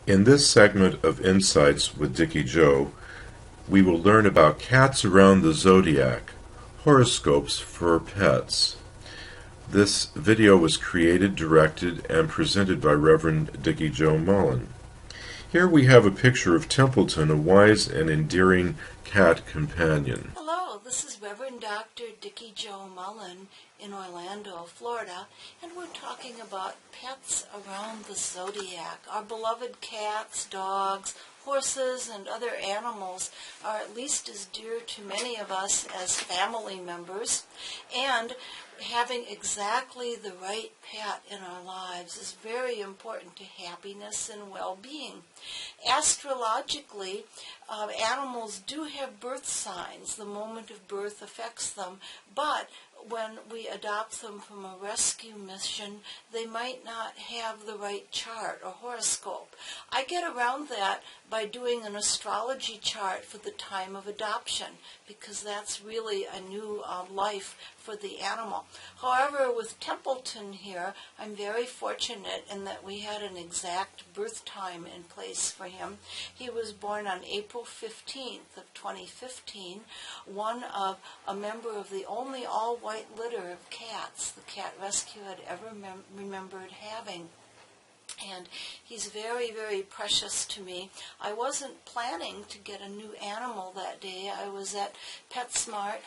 In this segment of Insights with Dickie Joe, we will learn about cats around the zodiac, horoscopes for pets. This video was created, directed, and presented by Reverend Dickie Joe Mullen. Here we have a picture of Templeton, a wise and endearing cat companion. Hello, this is Reverend Dr. Dickie Joe Mullen in Orlando, Florida, and we're talking about pets around the zodiac. Our beloved cats, dogs, horses, and other animals are at least as dear to many of us as family members, and having exactly the right pet in our lives is very important to happiness and well-being. Astrologically, animals do have birth signs. The moment of birth affects them, but when we adopt them from a rescue mission, they might not have the right chart or horoscope. I get around that by doing an astrology chart for the time of adoption, because that's really a new life for the animal. However, with Templeton here, I'm very fortunate in that we had an exact birth time in place for him. He was born on April 15th of 2015, one of a member of the only all-white litter of cats the cat rescue had ever remembered having. And he's very, very precious to me. I wasn't planning to get a new animal that day. I was at PetSmart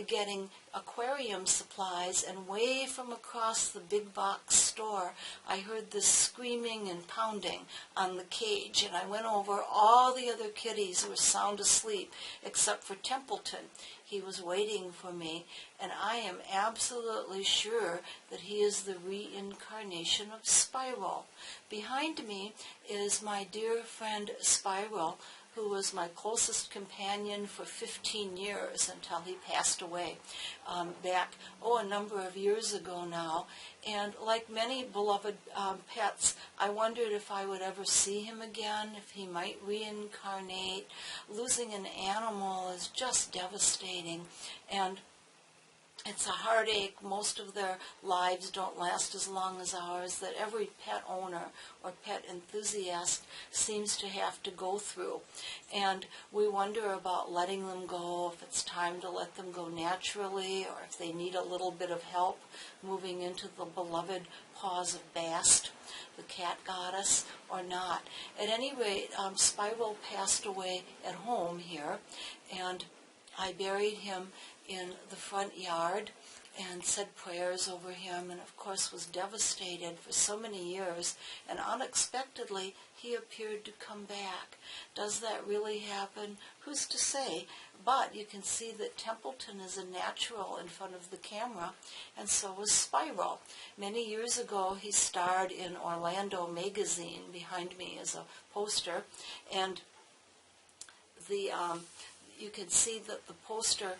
getting aquarium supplies, and way from across the big box store, I heard this screaming and pounding on the cage, and I went over. All the other kitties were sound asleep except for Templeton. He was waiting for me, and I am absolutely sure that he is the reincarnation of Spiral. Behind me is my dear friend Spiral, who was my closest companion for 15 years until he passed away back, a number of years ago now. And like many beloved pets, I wondered if I would ever see him again, if he might reincarnate. Losing an animal is just devastating, and it's a heartache. Most of their lives don't last as long as ours, that every pet owner or pet enthusiast seems to have to go through. And we wonder about letting them go, if it's time to let them go naturally, or if they need a little bit of help moving into the beloved paws of Bast, the cat goddess, or not. At any rate, Spiral passed away at home here, and I buried him in the front yard and said prayers over him, and of course was devastated for so many years, and unexpectedly he appeared to come back. Does that really happen? Who's to say? But you can see that Templeton is a natural in front of the camera, and so was Spiral. Many years ago he starred in Orlando magazine. Behind me is a poster, and you can see that the poster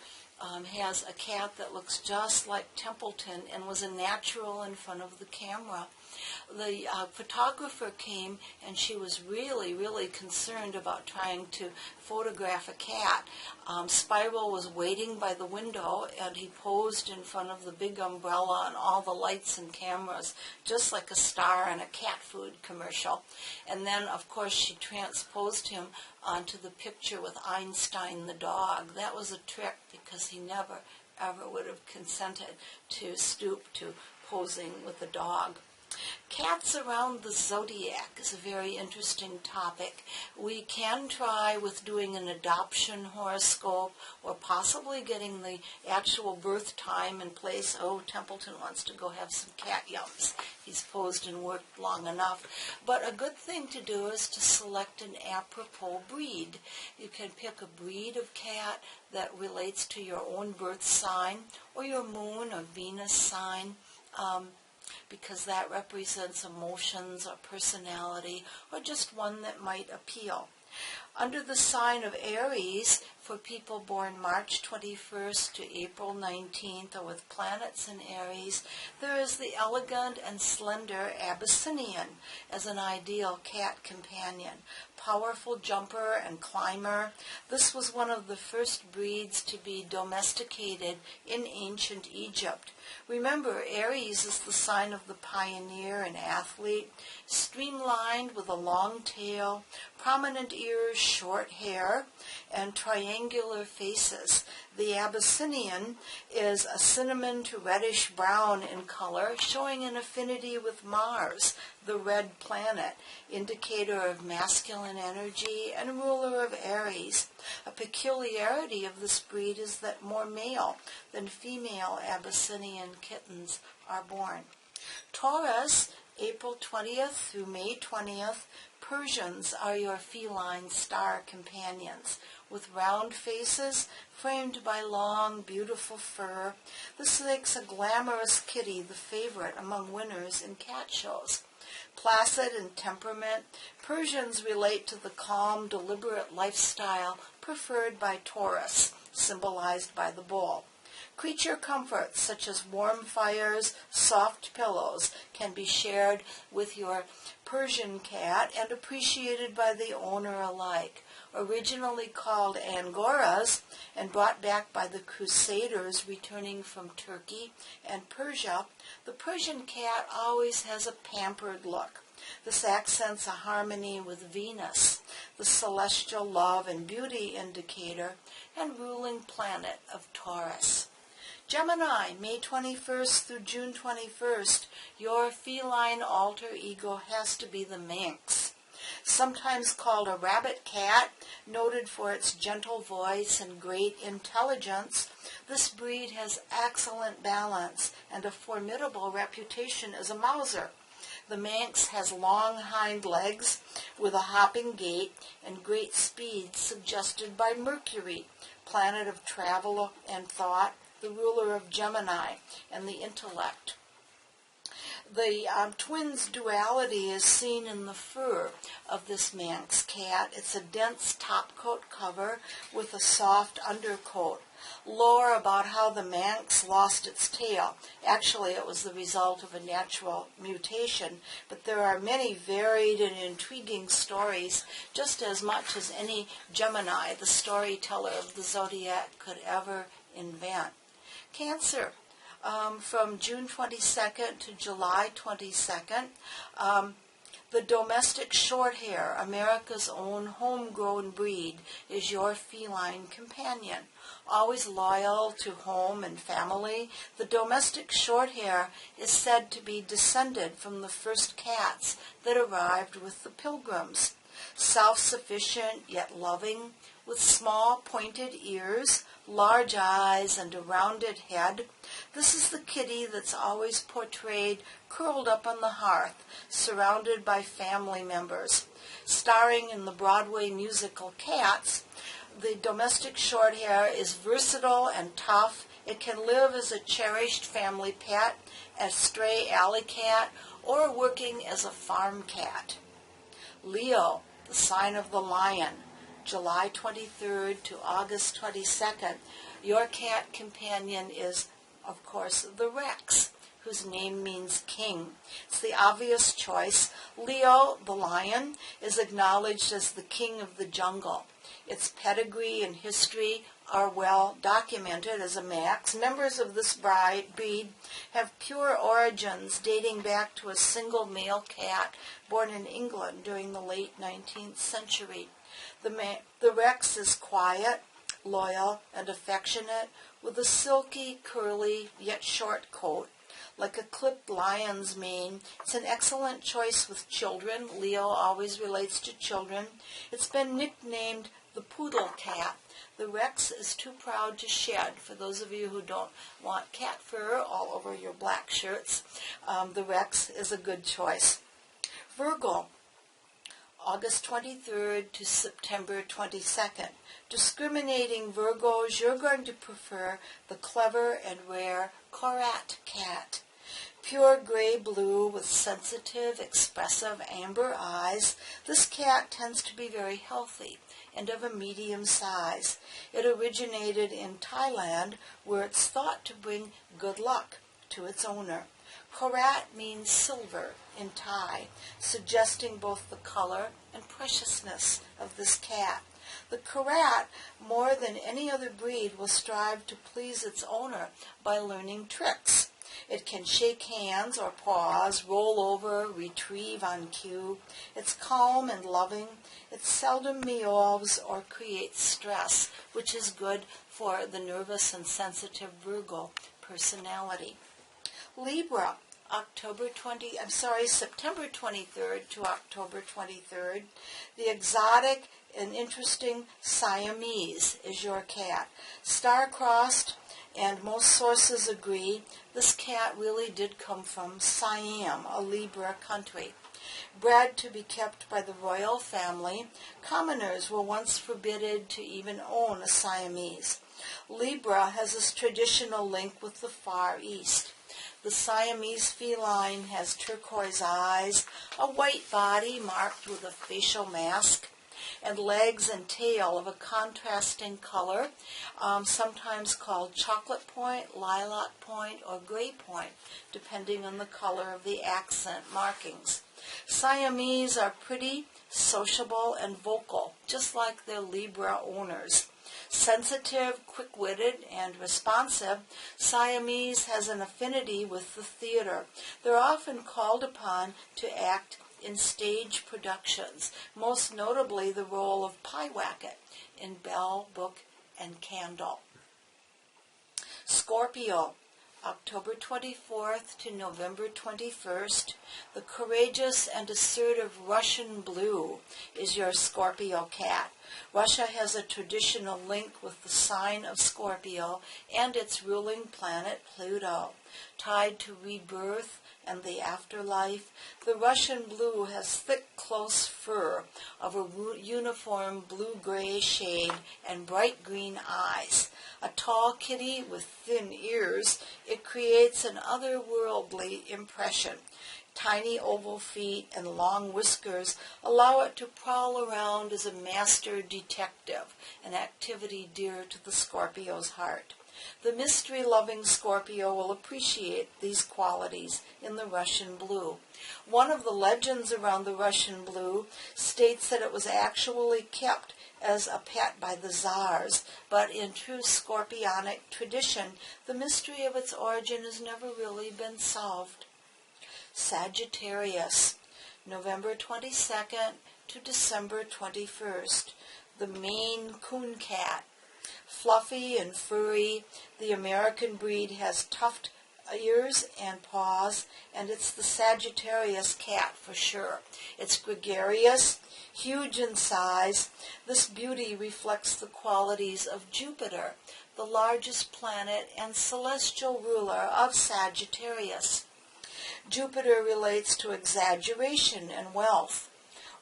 has a cat that looks just like Templeton and was a natural in front of the camera. The photographer came, and she was really, really concerned about trying to photograph a cat. Spiral was waiting by the window, and he posed in front of the big umbrella and all the lights and cameras, just like a star in a cat food commercial. And then, of course, she transposed him onto the picture with Einstein the dog. That was a trick, because he never, ever would have consented to stoop to posing with a dog. Cats around the zodiac is a very interesting topic. We can try with doing an adoption horoscope, or possibly getting the actual birth time in place. Oh, Templeton wants to go have some cat yums. He's posed and worked long enough. But a good thing to do is to select an apropos breed. You can pick a breed of cat that relates to your own birth sign, or your moon or Venus sign, because that represents emotions or personality, or just one that might appeal. Under the sign of Aries, for people born March 21st to April 19th or with planets in Aries, there is the elegant and slender Abyssinian as an ideal cat companion. Powerful jumper and climber, this was one of the first breeds to be domesticated in ancient Egypt. Remember, Aries is the sign of the pioneer and athlete, streamlined with a long tail, prominent ears, short hair, and triangular faces. The Abyssinian is a cinnamon to reddish brown in color, showing an affinity with Mars, the red planet, indicator of masculine energy and ruler of Aries. A peculiarity of this breed is that more male than female Abyssinian kittens are born. Taurus, April 20th through May 20th, Persians are your feline star companions, with round faces framed by long, beautiful fur. This makes a glamorous kitty the favorite among winners in cat shows. Placid in temperament, Persians relate to the calm, deliberate lifestyle preferred by Taurus, symbolized by the bull. Creature comforts such as warm fires, soft pillows can be shared with your Persian cat and appreciated by the owner alike. Originally called Angoras and brought back by the Crusaders returning from Turkey and Persia, the Persian cat always has a pampered look. This accents a harmony with Venus, the celestial love and beauty indicator and ruling planet of Taurus. Gemini, May 21st through June 21st, your feline alter ego has to be the Manx. Sometimes called a rabbit cat, noted for its gentle voice and great intelligence, this breed has excellent balance and a formidable reputation as a mouser. The Manx has long hind legs with a hopping gait and great speed suggested by Mercury, planet of travel and thought, the ruler of Gemini and the intellect. The twins' duality is seen in the fur of this Manx cat. It's a dense topcoat cover with a soft undercoat. Lore about how the Manx lost its tail. Actually, it was the result of a natural mutation, but there are many varied and intriguing stories, just as much as any Gemini, the storyteller of the Zodiac, could ever invent. Cancer. From June 22nd to July 22nd, the domestic shorthair, America's own homegrown breed, is your feline companion. Always loyal to home and family, the domestic shorthair is said to be descended from the first cats that arrived with the Pilgrims. Self-sufficient yet loving, with small pointed ears, large eyes, and a rounded head. This is the kitty that's always portrayed curled up on the hearth, surrounded by family members. Starring in the Broadway musical Cats, the domestic shorthair is versatile and tough. It can live as a cherished family pet, as stray alley cat, or working as a farm cat. Leo, the sign of the lion, July 23rd to August 22nd. Your cat companion is, of course, the Rex, whose name means king. It's the obvious choice. Leo, the lion, is acknowledged as the king of the jungle. Its pedigree and history are well documented as a Manx. Members of this breed have pure origins dating back to a single male cat born in England during the late 19th century. The Rex is quiet, loyal, and affectionate, with a silky, curly, yet short coat. Like a clipped lion's mane, it's an excellent choice with children. Leo always relates to children. It's been nicknamed the poodle cat. The Rex is too proud to shed. For those of you who don't want cat fur all over your black shirts, the Rex is a good choice. Virgo, August 23rd to September 22nd. Discriminating Virgos, you're going to prefer the clever and rare Korat cat. Pure gray blue with sensitive, expressive amber eyes, this cat tends to be very healthy and of a medium size. It originated in Thailand, where it's thought to bring good luck to its owner. Karat means silver in Thai, suggesting both the color and preciousness of this cat. The Karat, more than any other breed, will strive to please its owner by learning tricks. It can shake hands or paws, roll over, retrieve on cue. It's calm and loving. It seldom meows or creates stress, which is good for the nervous and sensitive Virgo personality. Libra, September 23rd to October 23rd. The exotic and interesting Siamese is your cat. Star-crossed, and most sources agree this cat really did come from Siam, a Libra country. Bred to be kept by the royal family, commoners were once forbidden to even own a Siamese. Libra has this traditional link with the Far East. The Siamese feline has turquoise eyes, a white body marked with a facial mask, and legs and tail of a contrasting color, sometimes called chocolate point, lilac point, or gray point, depending on the color of the accent markings. Siamese are pretty, sociable, and vocal, just like their Libra owners. Sensitive, quick-witted, and responsive, Siamese has an affinity with the theater. They're often called upon to act in stage productions, most notably the role of Pyewacket in Bell, Book, and Candle. Scorpio, October 24th to November 21st. The courageous and assertive Russian blue is your Scorpio cat. Russia has a traditional link with the sign of Scorpio and its ruling planet Pluto. Tied to rebirth and the afterlife, the Russian blue has thick, close fur of a uniform blue-gray shade and bright green eyes. A tall kitty with thin ears, it creates an otherworldly impression. Tiny oval feet and long whiskers allow it to prowl around as a master detective, an activity dear to the Scorpio's heart. The mystery-loving Scorpio will appreciate these qualities in the Russian blue. One of the legends around the Russian blue states that it was actually kept as a pet by the Tsars, but in true Scorpionic tradition, the mystery of its origin has never really been solved. Sagittarius, November 22nd to December 21st. The Maine Coon cat. Fluffy and furry, the American breed has tufted ears and paws, and it's the Sagittarius cat for sure. It's gregarious, huge in size. This beauty reflects the qualities of Jupiter, the largest planet and celestial ruler of Sagittarius. Jupiter relates to exaggeration and wealth.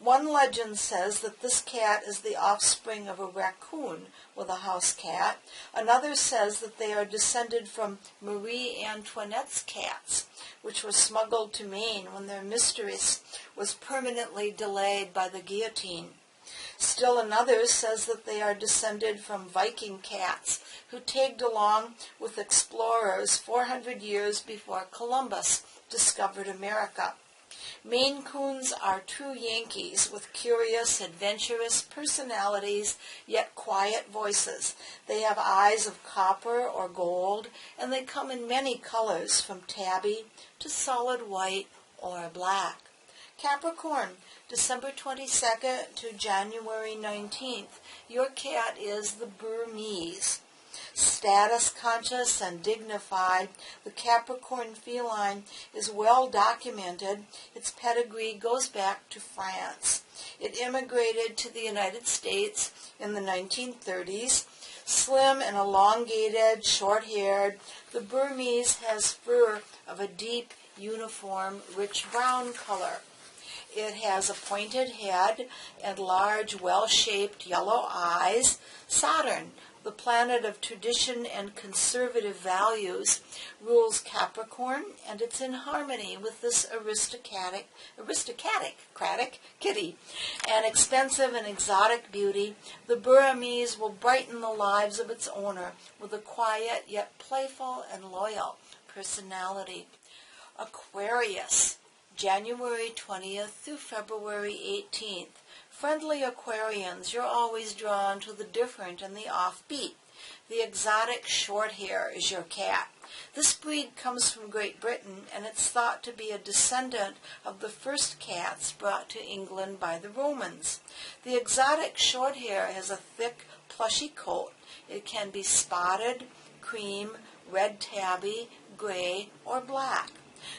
One legend says that this cat is the offspring of a raccoon with a house cat. Another says that they are descended from Marie Antoinette's cats, which were smuggled to Maine when their mistress was permanently delayed by the guillotine. Still another says that they are descended from Viking cats who tagged along with explorers 400 years before Columbus discovered America. Maine Coons are true Yankees with curious, adventurous personalities, yet quiet voices. They have eyes of copper or gold, and they come in many colors, from tabby to solid white or black. Capricorn, December 22nd to January 19th. Your cat is the Burmese. Status conscious and dignified, the Capricorn feline is well documented. Its pedigree goes back to France. It immigrated to the United States in the 1930s. Slim and elongated, short-haired, the Burmese has fur of a deep, uniform, rich brown color. It has a pointed head and large, well-shaped yellow eyes. Saturn, the planet of tradition and conservative values, rules Capricorn, and it's in harmony with this aristocratic kitty. An expensive and exotic beauty, the Burmese will brighten the lives of its owner with a quiet yet playful and loyal personality. Aquarius, January 20th through February 18th. Friendly Aquarians, you're always drawn to the different and the offbeat. The exotic short hair is your cat. This breed comes from Great Britain, and it's thought to be a descendant of the first cats brought to England by the Romans. The exotic short hair has a thick, plushy coat. It can be spotted, cream, red tabby, gray, or black.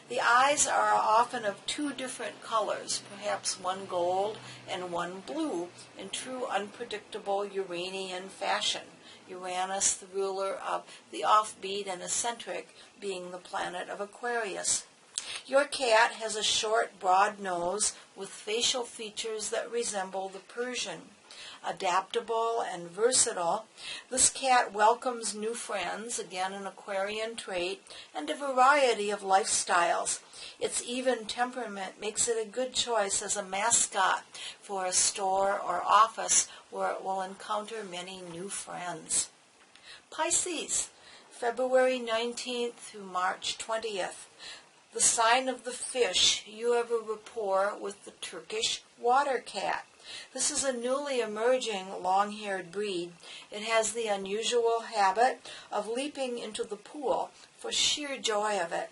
The eyes are often of two different colors, perhaps one gold and one blue, in true unpredictable Uranian fashion. Uranus, the ruler of the offbeat and eccentric, being the planet of Aquarius. Your cat has a short, broad nose with facial features that resemble the Persian. Adaptable and versatile, this cat welcomes new friends, again an Aquarian trait, and a variety of lifestyles. Its even temperament makes it a good choice as a mascot for a store or office where it will encounter many new friends. Pisces, February 19th through March 20th. The sign of the fish, you have a rapport with the Turkish water cat. This is a newly emerging long-haired breed. It has the unusual habit of leaping into the pool for sheer joy of it.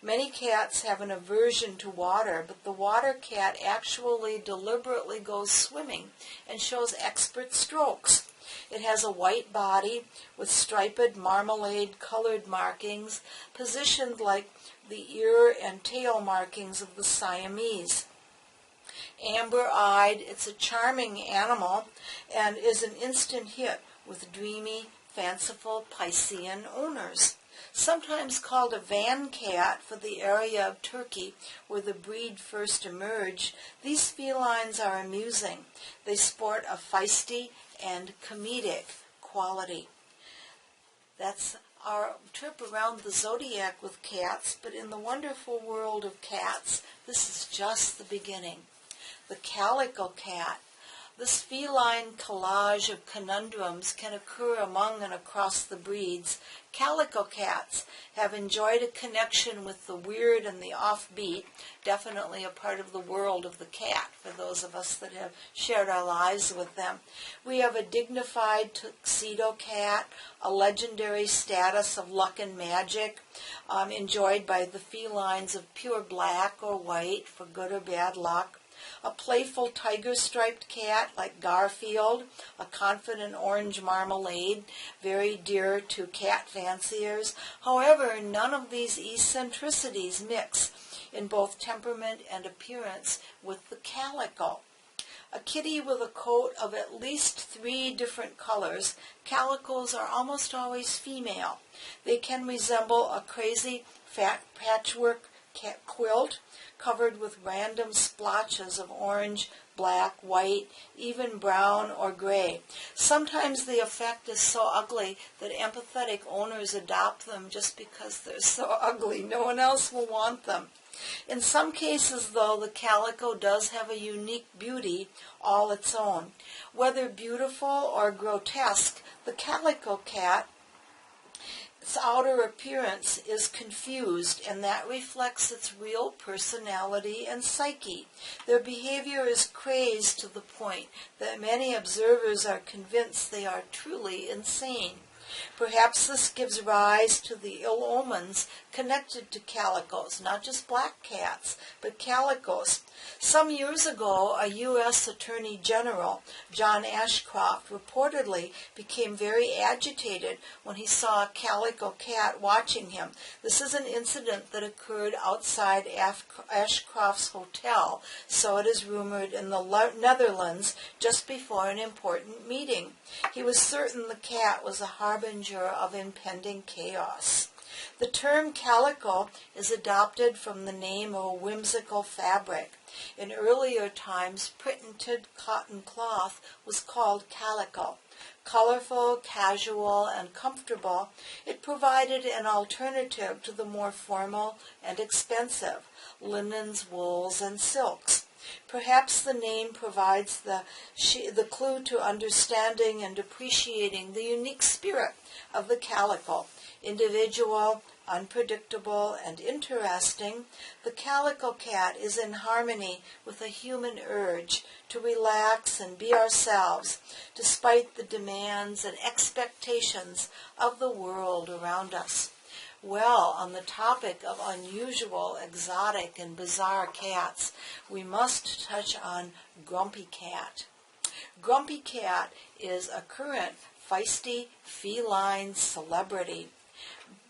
Many cats have an aversion to water, but the water cat actually deliberately goes swimming and shows expert strokes. It has a white body with striped marmalade-colored markings positioned like the ear and tail markings of the Siamese. Amber-eyed, it's a charming animal and is an instant hit with dreamy, fanciful Piscean owners. Sometimes called a van cat for the area of Turkey where the breed first emerged, these felines are amusing. They sport a feisty and comedic quality. That's our trip around the Zodiac with cats, but in the wonderful world of cats, this is just the beginning. The calico cat. This feline collage of conundrums can occur among and across the breeds. Calico cats have enjoyed a connection with the weird and the offbeat, definitely a part of the world of the cat for those of us that have shared our lives with them. We have a dignified tuxedo cat, a legendary status of luck and magic, enjoyed by the felines of pure black or white for good or bad luck. A playful tiger-striped cat like Garfield, a confident orange marmalade, very dear to cat fanciers. However, none of these eccentricities mix in both temperament and appearance with the calico. A kitty with a coat of at least 3 different colors, calicos are almost always female. They can resemble a crazy fat patchwork quilt covered with random splotches of orange, black, white, even brown or gray. Sometimes the effect is so ugly that empathetic owners adopt them just because they're so ugly. No one else will want them. In some cases, though, the calico does have a unique beauty all its own. Whether beautiful or grotesque, the calico cat, its outer appearance is confused, and that reflects its real personality and psyche. Their behavior is crazed to the point that many observers are convinced they are truly insane. Perhaps this gives rise to the ill omens connected to calicos, not just black cats, but calicos. Some years ago, a U.S. Attorney General, John Ashcroft, reportedly became very agitated when he saw a calico cat watching him. This is an incident that occurred outside Ashcroft's hotel, so it is rumored, in the Netherlands just before an important meeting. He was certain the cat was a harbinger of impending chaos. The term calico is adopted from the name of a whimsical fabric. In earlier times, printed cotton cloth was called calico. Colorful, casual, and comfortable, it provided an alternative to the more formal and expensive linens, wools, and silks. Perhaps the name provides the clue to understanding and appreciating the unique spirit of the calico. Individual, unpredictable, and interesting, the calico cat is in harmony with the human urge to relax and be ourselves, despite the demands and expectations of the world around us. Well, on the topic of unusual, exotic, and bizarre cats, we must touch on Grumpy Cat. Grumpy Cat is a current feisty feline celebrity.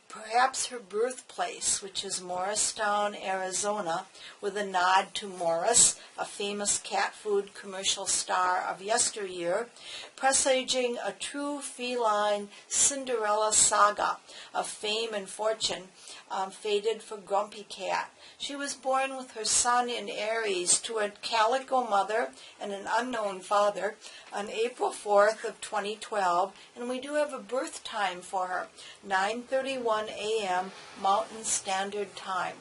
Perhaps her birthplace, which is Morristown, Arizona, with a nod to Morris, a famous cat food commercial star of yesteryear, presaging a true feline Cinderella saga of fame and fortune, fated for Grumpy Cat. She was born with her son in Aries to a calico mother and an unknown father on April 4th of 2012, and we do have a birth time for her, 9:31 a.m. Mountain Standard Time.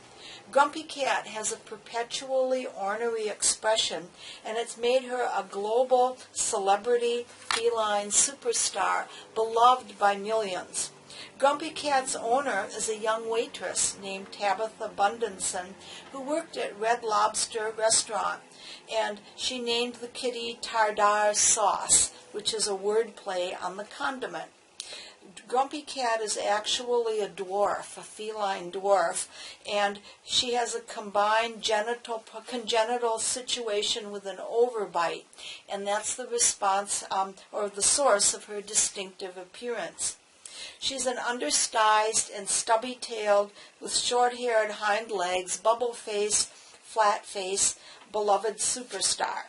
Grumpy Cat has a perpetually ornery expression, and it's made her a global celebrity feline superstar, beloved by millions. Grumpy Cat's owner is a young waitress named Tabitha Bundenson, who worked at Red Lobster restaurant, and she named the kitty Tartar Sauce, which is a word play on the condiment. Grumpy Cat is actually a dwarf, a feline dwarf, and she has a combined congenital situation with an overbite, and that's the response or the source of her distinctive appearance. She's an undersized and stubby-tailed, with short-haired hind legs, bubble-faced, flat-faced, beloved superstar.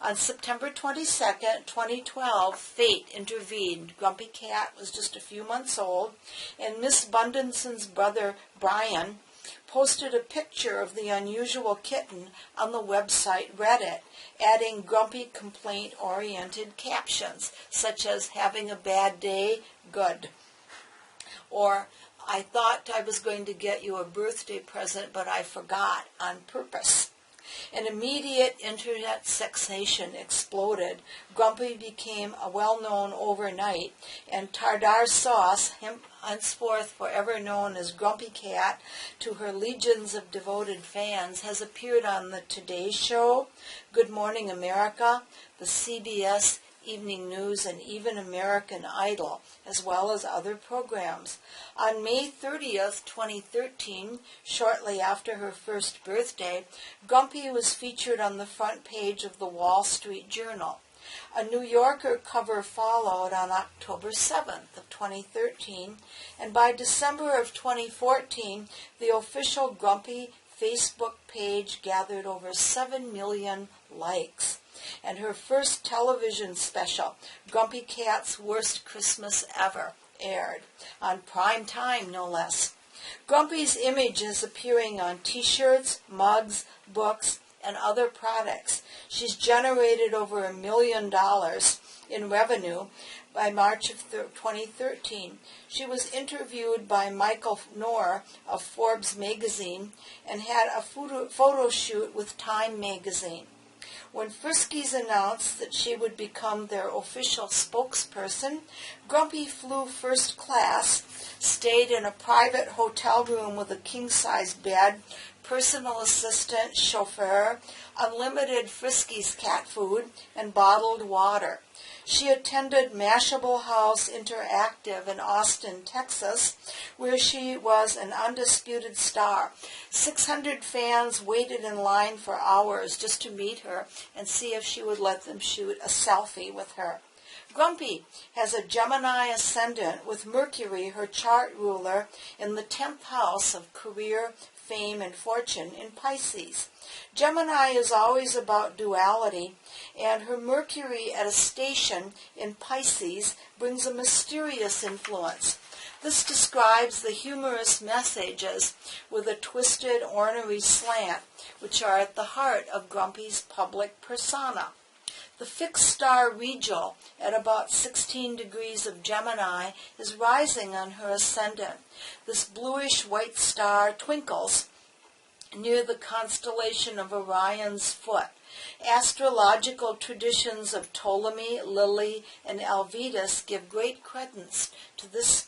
On September 22nd, 2012, fate intervened. Grumpy Cat was just a few months old, and Miss Bundenson's brother, Brian, posted a picture of the unusual kitten on the website Reddit, adding grumpy complaint-oriented captions, such as, "Having a bad day? Good." Or, "I thought I was going to get you a birthday present, but I forgot on purpose." An immediate internet sensation exploded. Grumpy became well-known overnight, and Tartar Sauce, henceforth forever known as Grumpy Cat, to her legions of devoted fans, has appeared on the Today Show, Good Morning America, the CBS Evening News, and even American Idol, as well as other programs. On May 30th, 2013, shortly after her first birthday, Grumpy was featured on the front page of the Wall Street Journal. A New Yorker cover followed on October 7th of 2013, and by December of 2014, the official Grumpy Facebook page gathered over 7 million likes. And her first television special, Grumpy Cat's Worst Christmas Ever, aired, on prime time no less. Grumpy's image is appearing on T-shirts, mugs, books, and other products. She's generated over $1 million in revenue by March of 2013. She was interviewed by Michael Knorr of Forbes magazine and had a photo shoot with Time magazine. When Friskies announced that she would become their official spokesperson, Grumpy flew first class, stayed in a private hotel room with a king-size bed, personal assistant, chauffeur, unlimited Friskies cat food, and bottled water. She attended Mashable House Interactive in Austin, Texas, where she was an undisputed star. 600 fans waited in line for hours just to meet her and see if she would let them shoot a selfie with her. Grumpy has a Gemini ascendant, with Mercury, her chart ruler, in the 10th house of career, fame, and fortune in Pisces. Gemini is always about duality, and her Mercury at a station in Pisces brings a mysterious influence. This describes the humorous messages with a twisted, ornery slant, which are at the heart of Grumpy's public persona. The fixed star Rigel, at about 16 degrees of Gemini, is rising on her ascendant. This bluish-white star twinkles near the constellation of Orion's Foot. Astrological traditions of Ptolemy, Lilly, and Alvidus give great credence to this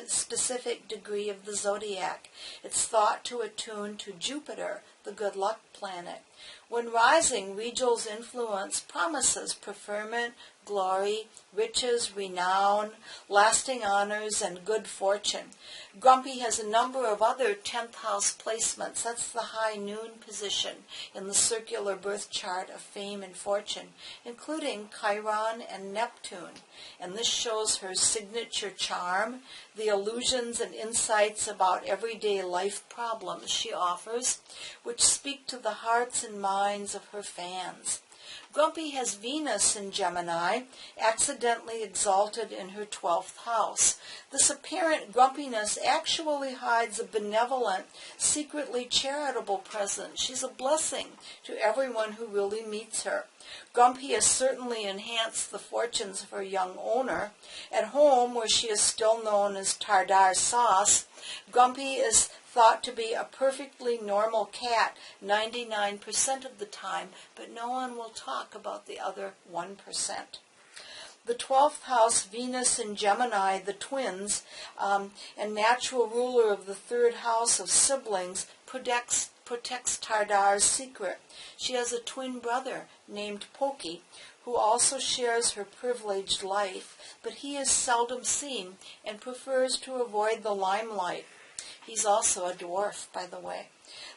specific degree of the zodiac. It's thought to attune to Jupiter, the good luck planet. When rising, Rigel's influence promises preferment, glory, riches, renown, lasting honors, and good fortune. Grumpy has a number of other 10th house placements. That's the high noon position in the circular birth chart of fame and fortune, including Chiron and Neptune. And this shows her signature charm, the illusions and insights about everyday life problems she offers, which speak to the hearts and minds of her fans. Grumpy has Venus in Gemini, accidentally exalted in her 12th house. This apparent grumpiness actually hides a benevolent, secretly charitable presence. She's a blessing to everyone who really meets her. Grumpy has certainly enhanced the fortunes of her young owner. At home, where she is still known as Tartar Sauce, Grumpy is thought to be a perfectly normal cat 99% of the time, but no one will talk about the other 1%. The 12th house, Venus in Gemini, the twins, and natural ruler of the 3rd house of siblings, protects Tardar's secret. She has a twin brother named Pokey, who also shares her privileged life, but he is seldom seen and prefers to avoid the limelight. He's also a dwarf, by the way.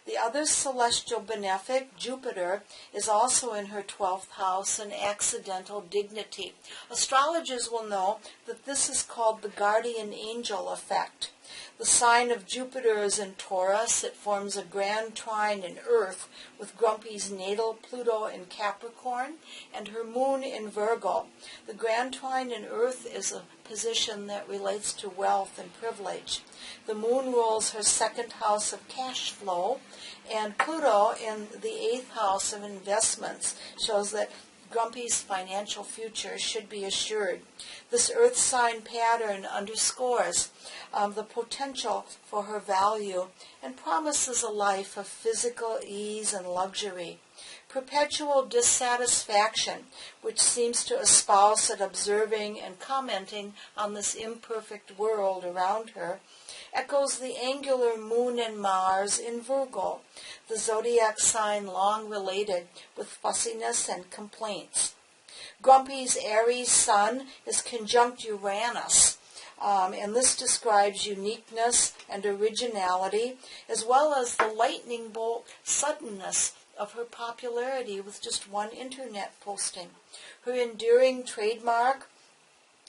The other celestial benefic, Jupiter, is also in her 12th house, an accidental dignity. Astrologers will know that this is called the guardian angel effect. The sign of Jupiter is in Taurus. It forms a grand trine in Earth with Grumpy's natal Pluto in Capricorn and her moon in Virgo. The grand trine in Earth is a position that relates to wealth and privilege. The moon rules her 2nd house of cash flow, and Pluto in the 8th house of investments shows that Grumpy's financial future should be assured. This earth sign pattern underscores the potential for her value and promises a life of physical ease and luxury. Perpetual dissatisfaction, which seems to espouse at observing and commenting on this imperfect world around her, echoes the angular moon and Mars in Virgo, the zodiac sign long related with fussiness and complaints. Grumpy's Aries sun is conjunct Uranus, and this describes uniqueness and originality, as well as the lightning bolt suddenness of her popularity with just one internet posting. Her enduring trademark,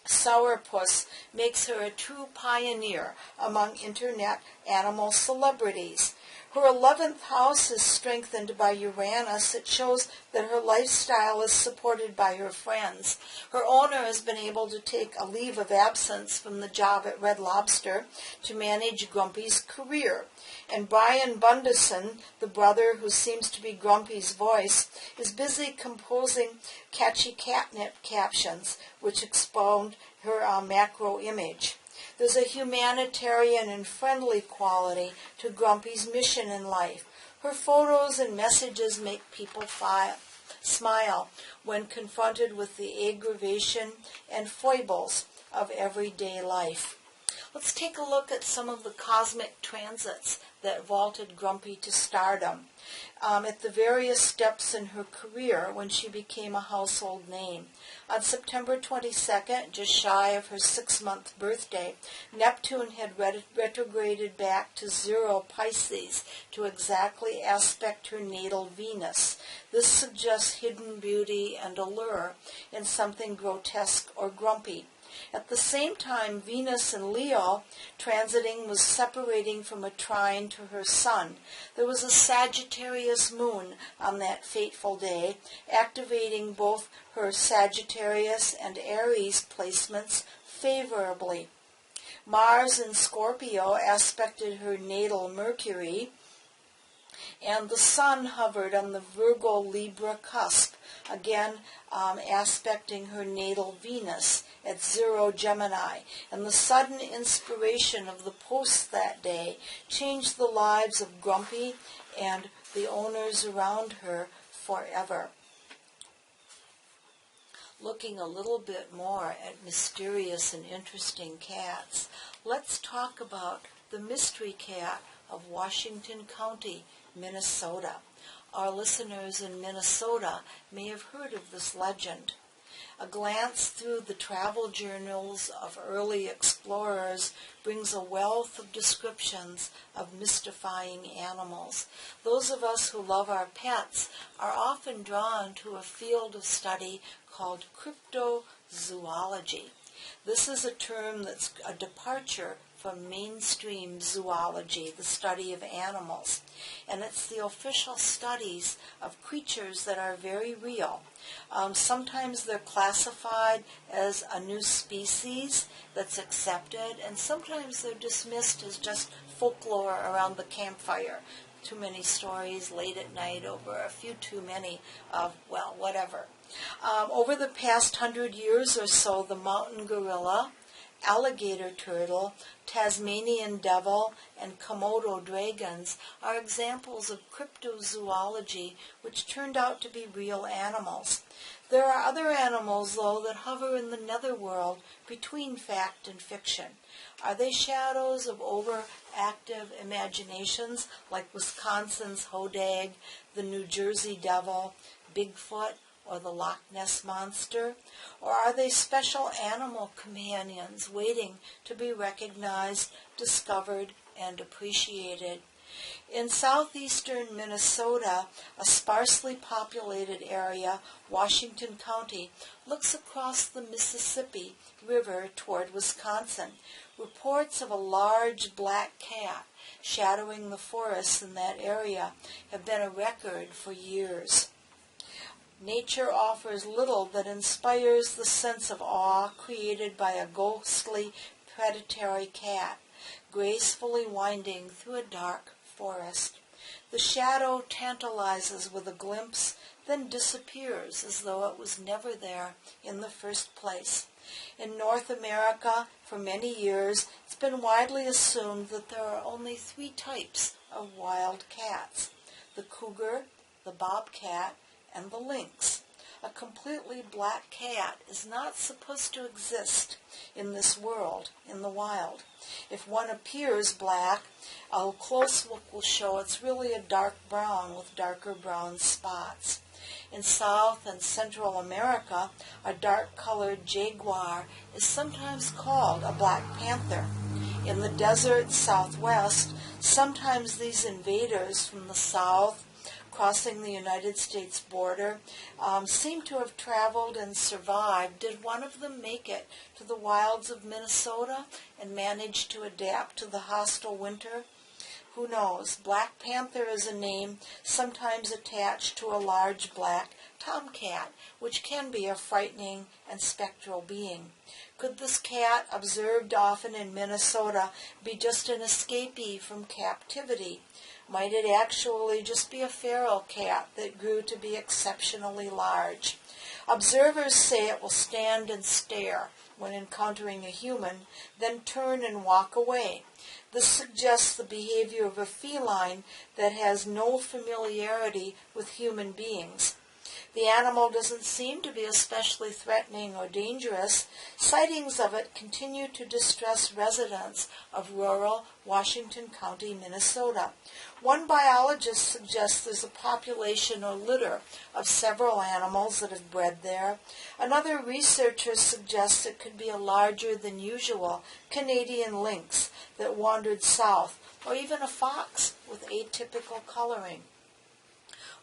Sourpuss, makes her a true pioneer among internet animal celebrities. Her 11th house is strengthened by Uranus. It shows that her lifestyle is supported by her friends. Her owner has been able to take a leave of absence from the job at Red Lobster to manage Grumpy's career. And Brian Bundison, the brother who seems to be Grumpy's voice, is busy composing catchy catnip captions which expound her macro image. There's a humanitarian and friendly quality to Grumpy's mission in life. Her photos and messages make people smile when confronted with the aggravation and foibles of everyday life. Let's take a look at some of the cosmic transits that vaulted Grumpy to stardom at the various steps in her career when she became a household name. On September 22nd, just shy of her 6-month birthday, Neptune had retrograded back to 0 Pisces to exactly aspect her natal Venus. This suggests hidden beauty and allure in something grotesque or grumpy. At the same time, Venus in Leo, transiting, was separating from a trine to her sun. There was a Sagittarius moon on that fateful day, activating both her Sagittarius and Aries placements favorably. Mars in Scorpio aspected her natal Mercury, and the Sun hovered on the Virgo-Libra cusp, again aspecting her natal Venus at 0 Gemini. And the sudden inspiration of the posts that day changed the lives of Grumpy and the owners around her forever. Looking a little bit more at mysterious and interesting cats, let's talk about the mystery cat of Washington County, Minnesota. Our listeners in Minnesota may have heard of this legend. A glance through the travel journals of early explorers brings a wealth of descriptions of mystifying animals. Those of us who love our pets are often drawn to a field of study called cryptozoology. This is a term that's a departure from mainstream zoology, the study of animals. And it's the official studies of creatures that are very real. Sometimes they're classified as a new species that's accepted, and sometimes they're dismissed as just folklore around the campfire. Too many stories late at night over a few too many of, well, whatever. Over the past 100 years or so, the mountain gorilla, alligator turtle, Tasmanian devil, and Komodo dragons are examples of cryptozoology which turned out to be real animals. There are other animals, though, that hover in the netherworld between fact and fiction. Are they shadows of overactive imaginations like Wisconsin's hodag, the New Jersey devil, Bigfoot, or the Loch Ness Monster? Or are they special animal companions waiting to be recognized, discovered, and appreciated? In southeastern Minnesota, a sparsely populated area, Washington County, looks across the Mississippi River toward Wisconsin. Reports of a large black cat shadowing the forests in that area have been a record for years. Nature offers little that inspires the sense of awe created by a ghostly, predatory cat, gracefully winding through a dark forest. The shadow tantalizes with a glimpse, then disappears as though it was never there in the first place. In North America, for many years, it's been widely assumed that there are only 3 types of wild cats: the cougar, the bobcat, and the lynx. A completely black cat is not supposed to exist in this world, in the wild. If one appears black, a close look will show it's really a dark brown with darker brown spots. In South and Central America, a dark-colored jaguar is sometimes called a black panther. In the desert Southwest, sometimes these invaders from the south crossing the United States border seem to have traveled and survived. Did one of them make it to the wilds of Minnesota and manage to adapt to the hostile winter? Who knows? Black Panther is a name sometimes attached to a large black tomcat, which can be a frightening and spectral being. Could this cat, observed often in Minnesota, be just an escapee from captivity? Might it actually just be a feral cat that grew to be exceptionally large? Observers say it will stand and stare when encountering a human, then turn and walk away. This suggests the behavior of a feline that has no familiarity with human beings. The animal doesn't seem to be especially threatening or dangerous. Sightings of it continue to distress residents of rural Washington County, Minnesota. One biologist suggests there's a population or litter of several animals that have bred there. Another researcher suggests it could be a larger than usual Canadian lynx that wandered south, or even a fox with atypical coloring.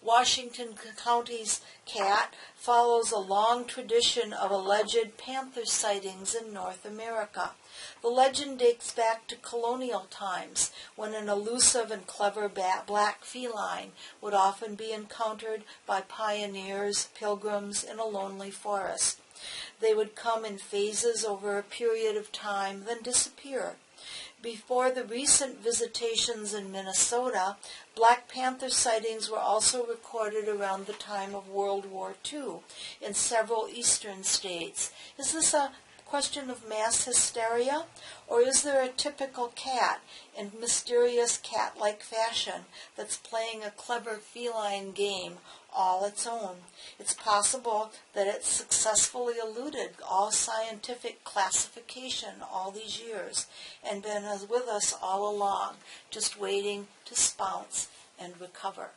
Washington County's cat follows a long tradition of alleged panther sightings in North America. The legend dates back to colonial times, when an elusive and clever black feline would often be encountered by pioneers, pilgrims in a lonely forest. They would come in phases over a period of time, then disappear. Before the recent visitations in Minnesota, Black Panther sightings were also recorded around the time of World War II in several eastern states. Is this a question of mass hysteria, or is there a typical cat in mysterious cat-like fashion that's playing a clever feline game all its own? It's possible that it's successfully eluded all scientific classification all these years and been with us all along, just waiting to spounce and recover.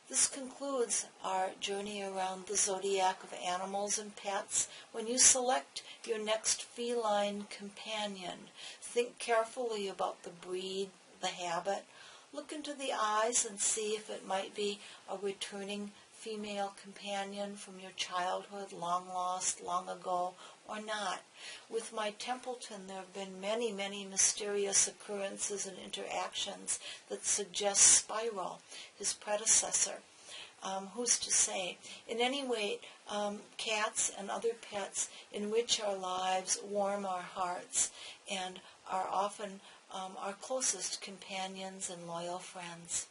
This concludes our journey around the zodiac of animals and pets. When you select your next feline companion, think carefully about the breed, the habit. Look into the eyes and see if it might be a returning female companion from your childhood, long lost, long ago, or not. With my Templeton, there have been many, many mysterious occurrences and interactions that suggest Spiral, his predecessor. Who's to say? In any way, cats and other pets enrich our lives, warm our hearts, and are often our closest companions and loyal friends.